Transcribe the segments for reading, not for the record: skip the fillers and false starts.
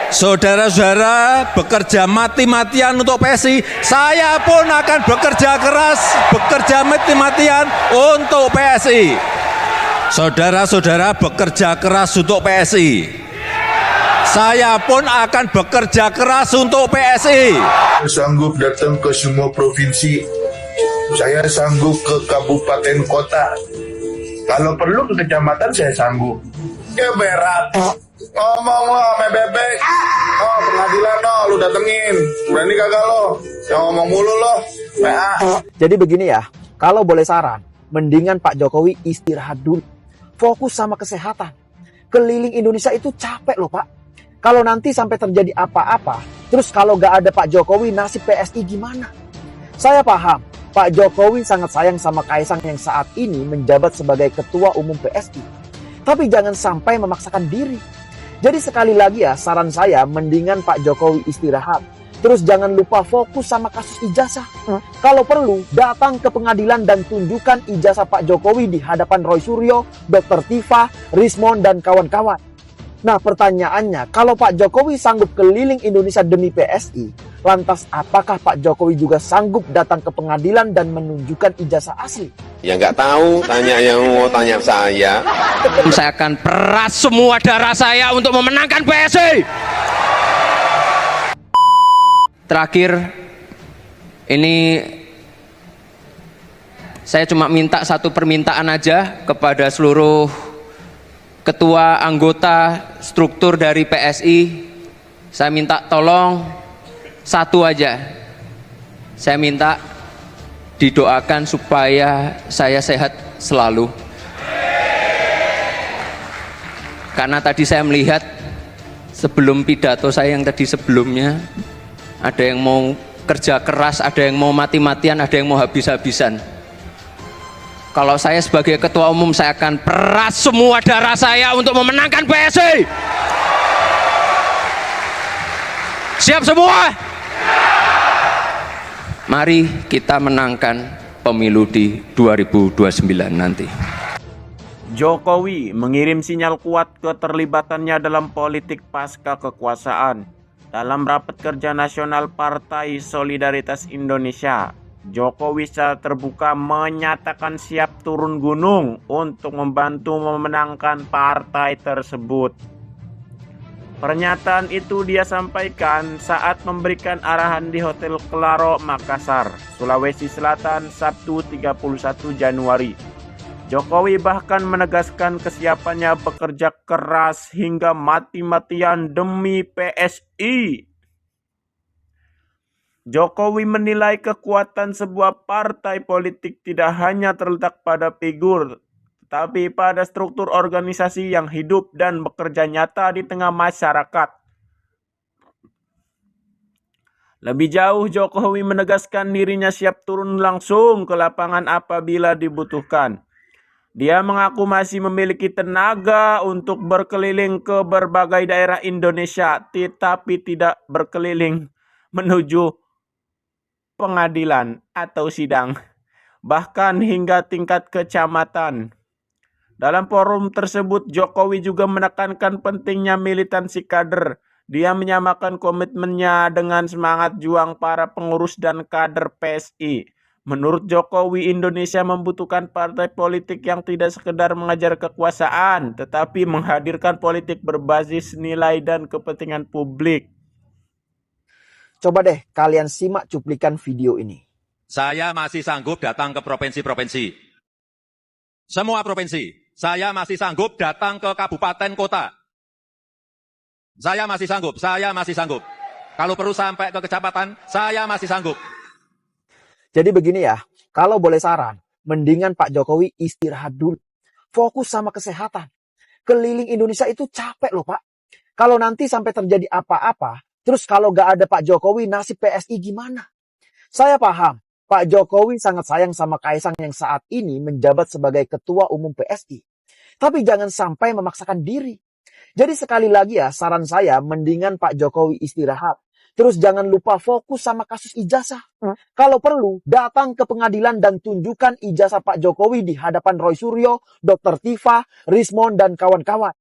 Saudara-saudara bekerja mati-matian untuk PSI, saya pun akan bekerja keras, bekerja mati-matian untuk PSI. Saudara-saudara bekerja keras untuk PSI, saya pun akan bekerja keras untuk PSI. Sanggup datang ke semua provinsi, saya sanggup ke kabupaten kota, kalau perlu ke kecamatan saya sanggup. Ya berat, ngomong lo sama bebek, oh pengadilan lo, lu datengin, berani kagak lo, yang ngomong mulu lo, PA. Jadi begini ya, kalau boleh saran, mendingan Pak Jokowi istirahat dulu, fokus sama kesehatan. Keliling Indonesia itu capek loh Pak. Kalau nanti sampai terjadi apa-apa, terus kalau gak ada Pak Jokowi, nasib PSI gimana? Saya paham, Pak Jokowi sangat sayang sama Kaisang yang saat ini menjabat sebagai Ketua Umum PSI. Tapi jangan sampai memaksakan diri. Jadi sekali lagi ya, saran saya mendingan Pak Jokowi istirahat. Terus jangan lupa fokus sama kasus ijazah. Kalau perlu, datang ke pengadilan dan tunjukkan ijazah Pak Jokowi di hadapan Roy Suryo, Dr. Tifa, Rismond, dan kawan-kawan. Nah pertanyaannya, kalau Pak Jokowi sanggup keliling Indonesia demi PSI, lantas apakah Pak Jokowi juga sanggup datang ke pengadilan dan menunjukkan ijazah asli? Ya nggak tahu, tanya yang mau tanya saya. Saya akan peras semua darah saya untuk memenangkan PSI. Terakhir, ini saya cuma minta satu permintaan aja kepada seluruh ketua anggota struktur dari PSI. Saya minta tolong satu aja. Saya minta didoakan supaya saya sehat selalu. Karena tadi saya melihat sebelum pidato saya yang tadi sebelumnya, ada yang mau kerja keras, ada yang mau mati-matian, ada yang mau habis-habisan. Kalau saya sebagai ketua umum, saya akan peras semua darah saya untuk memenangkan PSI. Siap semua? Mari kita menangkan pemilu di 2029 nanti. Jokowi mengirim sinyal kuat keterlibatannya dalam politik pasca kekuasaan. Dalam rapat kerja nasional Partai Solidaritas Indonesia, Jokowi secara terbuka menyatakan siap turun gunung untuk membantu memenangkan partai tersebut. Pernyataan itu dia sampaikan saat memberikan arahan di Hotel Claro, Makassar, Sulawesi Selatan, Sabtu 31 Januari. Jokowi bahkan menegaskan kesiapannya bekerja keras hingga mati-matian demi PSI. Jokowi menilai kekuatan sebuah partai politik tidak hanya terletak pada figur, tapi pada struktur organisasi yang hidup dan bekerja nyata di tengah masyarakat. Lebih jauh, Jokowi menegaskan dirinya siap turun langsung ke lapangan apabila dibutuhkan. Dia mengaku masih memiliki tenaga untuk berkeliling ke berbagai daerah Indonesia, tetapi tidak berkeliling menuju pengadilan atau sidang, bahkan hingga tingkat kecamatan. Dalam forum tersebut, Jokowi juga menekankan pentingnya militansi kader. Dia menyamakan komitmennya dengan semangat juang para pengurus dan kader PSI. Menurut Jokowi, Indonesia membutuhkan partai politik yang tidak sekedar mengejar kekuasaan, tetapi menghadirkan politik berbasis nilai dan kepentingan publik. Coba deh kalian simak cuplikan video ini. Saya masih sanggup datang ke provinsi-provinsi. Semua provinsi. Saya masih sanggup datang ke kabupaten kota. Saya masih sanggup. Kalau perlu sampai ke kecamatan, saya masih sanggup. Jadi begini ya, kalau boleh saran, mendingan Pak Jokowi istirahat dulu. Fokus sama kesehatan. Keliling Indonesia itu capek loh Pak. Kalau nanti sampai terjadi apa-apa, terus kalau gak ada Pak Jokowi, nasib PSI gimana? Saya paham, Pak Jokowi sangat sayang sama Kaisang yang saat ini menjabat sebagai Ketua Umum PSI. Tapi jangan sampai memaksakan diri. Jadi sekali lagi ya, saran saya mendingan Pak Jokowi istirahat. Terus jangan lupa fokus sama kasus ijazah. Kalau perlu, datang ke pengadilan dan tunjukkan ijazah Pak Jokowi di hadapan Roy Suryo, Dr. Tifa, Rismond, dan kawan-kawan.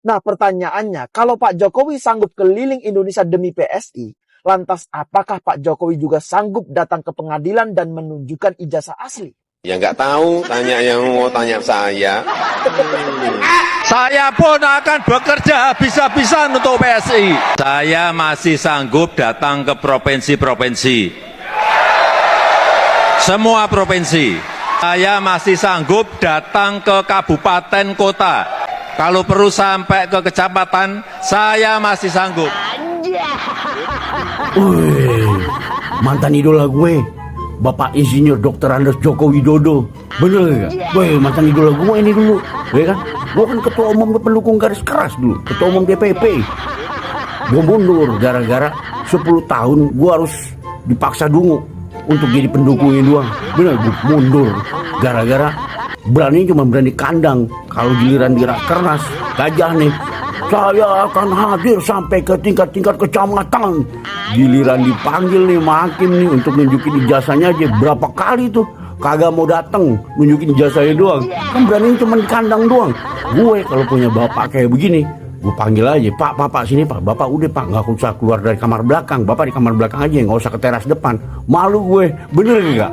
Nah pertanyaannya, kalau Pak Jokowi sanggup keliling Indonesia demi PSI, lantas apakah Pak Jokowi juga sanggup datang ke pengadilan dan menunjukkan ijazah asli? Ya nggak tahu, tanya yang mau tanya saya. Saya pun akan bekerja habis-habisan untuk PSI. Saya masih sanggup datang ke provinsi-provinsi. Semua provinsi. Saya masih sanggup datang ke kabupaten kota. Kalau perlu sampai ke kecamatan, saya masih sanggup. Wih, mantan idola gue, Bapak Insinyur Dr. Andes Joko Widodo. Bener gak? Wih, mantan idola gue ini dulu. Ya kan? Gue kan ketua umum pendukung garis keras dulu. Ketua umum DPP. Gue mundur gara-gara 10 tahun gue harus dipaksa dungu untuk jadi pendukungnya doang. Bener, gue mundur gara-gara berani kandang. Kalau giliran di Rakernas gajah nih, saya akan hadir sampai ke tingkat-tingkat kecamatan. Giliran dipanggil nih hakim nih untuk nunjukin ijazahnya aja berapa kali tuh kagak mau dateng, nunjukin ijazahnya doang. Kan berani cuma di kandang doang. Gue kalau punya bapak kayak begini, gue panggil aja, Pak sini Pak, Bapak udah Pak, nggak usah keluar dari kamar belakang, Bapak di kamar belakang aja, nggak usah ke teras depan. Malu gue, bener nggak?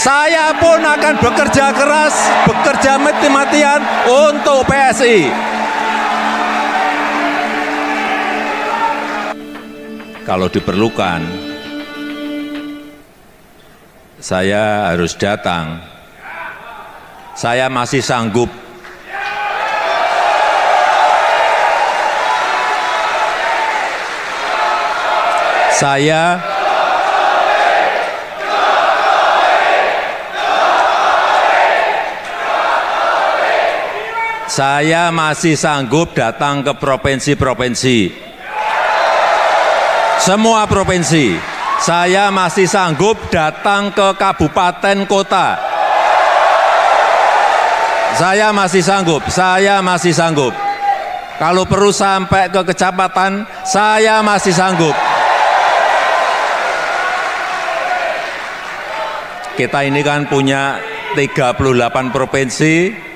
Saya pun akan bekerja keras, bekerja mati-matian untuk PSI. Kalau diperlukan, saya harus datang. Saya masih sanggup. Saya masih sanggup datang ke provinsi-provinsi. Semua provinsi. Saya masih sanggup datang ke kabupaten kota. Saya masih sanggup. Kalau perlu sampai ke kecamatan, saya masih sanggup. Kita ini kan punya 38 provinsi,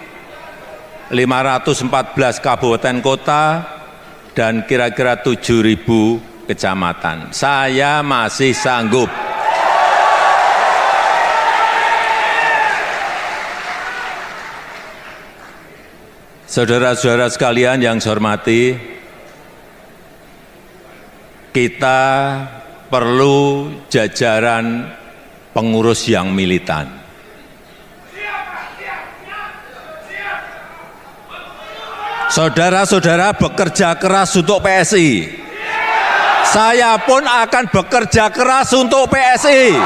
514 kabupaten kota, dan kira-kira 7.000 kecamatan. Saya masih sanggup. Saudara-saudara sekalian yang saya hormati, kita perlu jajaran pengurus yang militan. Saudara-saudara bekerja keras untuk PSI. Saya pun akan bekerja keras untuk PSI.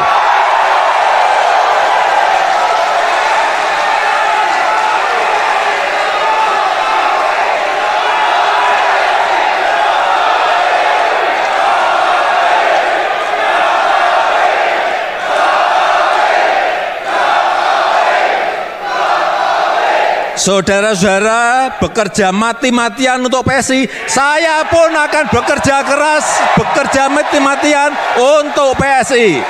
Saudara-saudara bekerja mati-matian untuk PSI, saya pun akan bekerja keras, bekerja mati-matian untuk PSI.